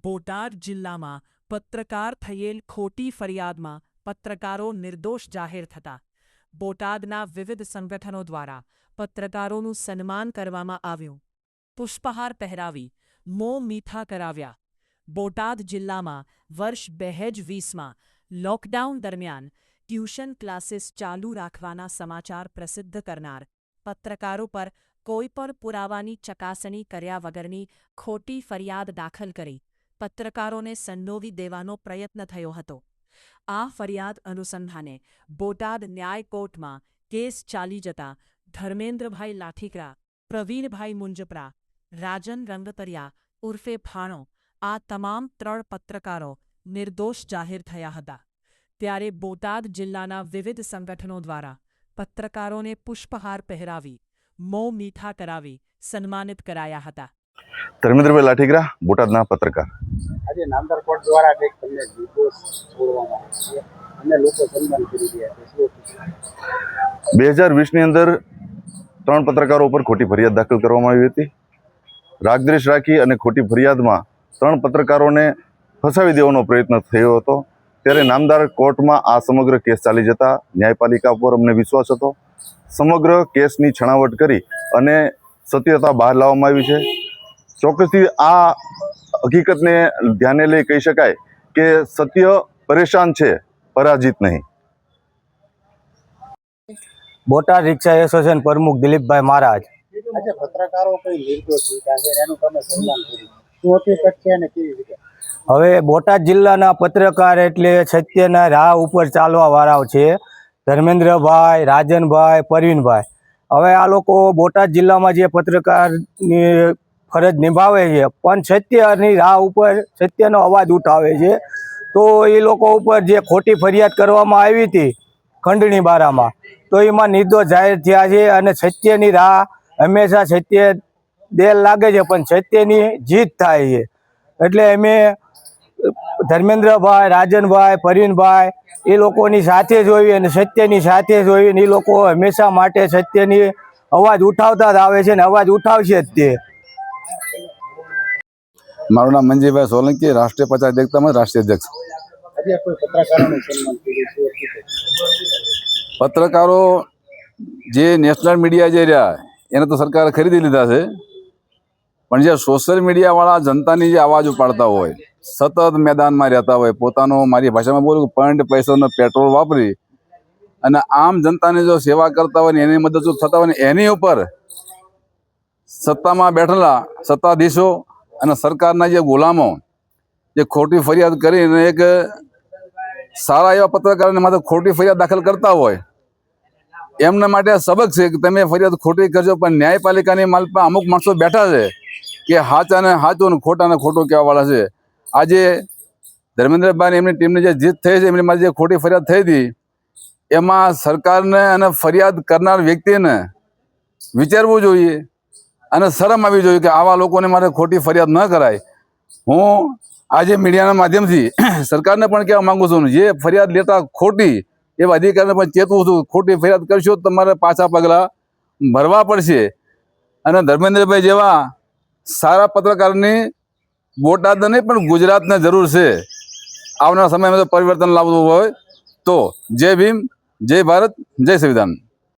બોટાદ જિલ્લામાં પત્રકાર થયેલ ખોટી ફરિયાદમાં પત્રકારો નિર્દોષ જાહેર થતા બોટાદના વિવિધ સંગઠનો દ્વારા પત્રકારોનું સન્માન કરવામાં આવ્યું. પુષ્પહાર પહેરાવી મોં મીઠા કરાવ્યા. બોટાદ જિલ્લામાં વર્ષ 2020માં લોકડાઉન દરમિયાન ટ્યુશન ક્લાસીસ ચાલુ રાખવાના સમાચાર પ્રસિદ્ધ કરનાર પત્રકારો પર કોઈપણ પુરાવાની ચકાસણી કર્યા વગરની ખોટી ફરિયાદ દાખલ કરી પત્રકારોને સંડોવી દેવાનો પ્રયત્ન થયો હતો. આ ફરિયાદ અનુસંધાને બોટાદ ન્યાય કોર્ટમાં કેસ ચાલી જતા ધર્મેન્દ્રભાઈ લાઠીકરા, પ્રવીણભાઈ મુંજપરા, રાજન રંગતરિયા ઉર્ફે ફાણો આ તમામ 3 પત્રકારો નિર્દોષ જાહેર થયા હતા. ત્યારે બોટાદ જિલ્લાના વિવિધ સંગઠનો દ્વારા પત્રકારોને પુષ્પહાર પહેરાવી મોં મીઠા કરાવી સન્માનિત કરાયા હતા. ધર્મેન્દ્રભાઈ લાઠીકરા, બોટાદના પત્રકાર. આજે નામદાર કોર્ટ દ્વારા તમને નિર્દોષ છોડવામાં આવ્યા છે અને લોકો સન્માન કરી રહ્યા છે. 2020ની અંદર 3 પત્રકારો ઉપર ખોટી ફરિયાદ દાખલ કરવામાં આવી હતી. રાગદ્વેષ રાખી અને ખોટી ફરિયાદમાં 3 પત્રકારોને ફસાવી દેવાનો પ્રયત્ન થયો હતો. ત્યારે નામદાર કોર્ટમાં આ સમગ્ર કેસ ચાલી જતા ન્યાયપાલિકા પર અમને વિશ્વાસ હતો. સમગ્ર કેસની છણાવટ કરી અને સત્યતા બહાર લાવવામાં આવી છે. ચોક્કસથી આ હકીકતને ધ્યાને લઈ કહી શકાય કે સત્ય પરેશાન છે, પરાજિત નહીં. બોટાદ રિક્ષા એસોસિએશન પ્રમુખ દિલીપભાઈ મહારાજ. આજે પત્રકારો કઈ નિર્દોષ રીતા છે એનું તમે સન્માન કર્યું, શું હકીકત છે અને કેવી રીતે? હવે બોટાદ જિલ્લાના પત્રકાર એટલે સત્યના રાહ ઉપર ચાલવા વાળાઓ છે. ધર્મેન્દ્રભાઈ, રાજનભાઈ, પરવીનભાઈ. હવે આ લોકો બોટાદ જિલ્લામાં જે પત્રકારની ફરજ નિભાવે છે પણ સત્યની રાહ ઉપર સત્યનો અવાજ ઉઠાવે છે. તો એ લોકો ઉપર જે ખોટી ફરિયાદ કરવામાં આવી હતી ખંડણી બારામાં, તો એમાં નિર્દોષ જાહેર થયા છે. અને સત્યની રાહ હંમેશા સત્ય દેર લાગે છે પણ સત્યની જીત થાય છે. એટલે અમે ધર્મેન્દ્રભાઈ, રાજનભાઈ, પરવીનભાઈ એ લોકોની સાથે જોઈ અને સત્યની સાથે જોઈને એ લોકો હંમેશા માટે સત્યની અવાજ ઉઠાવતા જ આવે છે અને અવાજ ઉઠાવશે જ તે. મારું નામ મંજીભાઈ સોલંકી, રાષ્ટ્રીય પંચાયત એકતામાં રાષ્ટ્રીય અધ્યક્ષ. આજે કોઈ પત્રકારોનું સન્માન કર્યું, શું હકીકત? પત્રકારો જે નેશનલ મીડિયા જે રહ્યા એને તો સરકારે ખરીદી લીધા છે, પણ જે સોશિયલ મીડિયાવાળા જનતાની જે અવાજ ઉપાડતા હોય, સતત મેદાનમાં રહેતા હોય, પોતાનો મારી ભાષામાં બોલું પોઈન્ટ પૈસાનો પેટ્રોલ વાપરી અને આમ જનતાની જો સેવા કરતા હોય ને એની મદદરૂપ થતા હોય ને એની ઉપર સત્તામાં બેઠેલા સત્તાધીશો અને સરકારના જે ગુલામો જે ખોટી ફરિયાદ કરીને એક સારા એવા પત્રકારોને માત્ર ખોટી ફરિયાદ દાખલ કરતા હોય એમના માટે સબક છે કે તમે ફરિયાદ ખોટી કરજો, પણ ન્યાયપાલિકાની માલપા અમુક માણસો બેઠા છે કે સાચાને સાચું અને ખોટાને ખોટું કહેવાવાળા છે. આજે ધર્મેન્દ્રભાઈ એમની ટીમની જે જીત થઈ છે, એમની મારી જે ખોટી ફરિયાદ થઈ હતી એમાં સરકારને અને ફરિયાદ કરનાર વ્યક્તિને વિચારવું જોઈએ અને શરમ આવવી જોઈએ કે આવા લોકોને માટે ખોટી ફરિયાદ ન કરાય. હું આજે મીડિયાના માધ્યમથી સરકારને પણ કહેવા માગું છું, જે ફરિયાદ લેતા ખોટી એવા અધિકારીને પણ ચેતવું છું, ખોટી ફરિયાદ કરશો તો તમારે પાછા પગલાં ભરવા પડશે. અને ધર્મેન્દ્રભાઈ જેવા સારા પત્રકારની બોટાદને નહીં પણ ગુજરાતને જરૂર છે. આવનારા સમયમાં તો પરિવર્તન લાવવું હોય તો જય ભીમ, જય ભારત, જય સંવિધાન.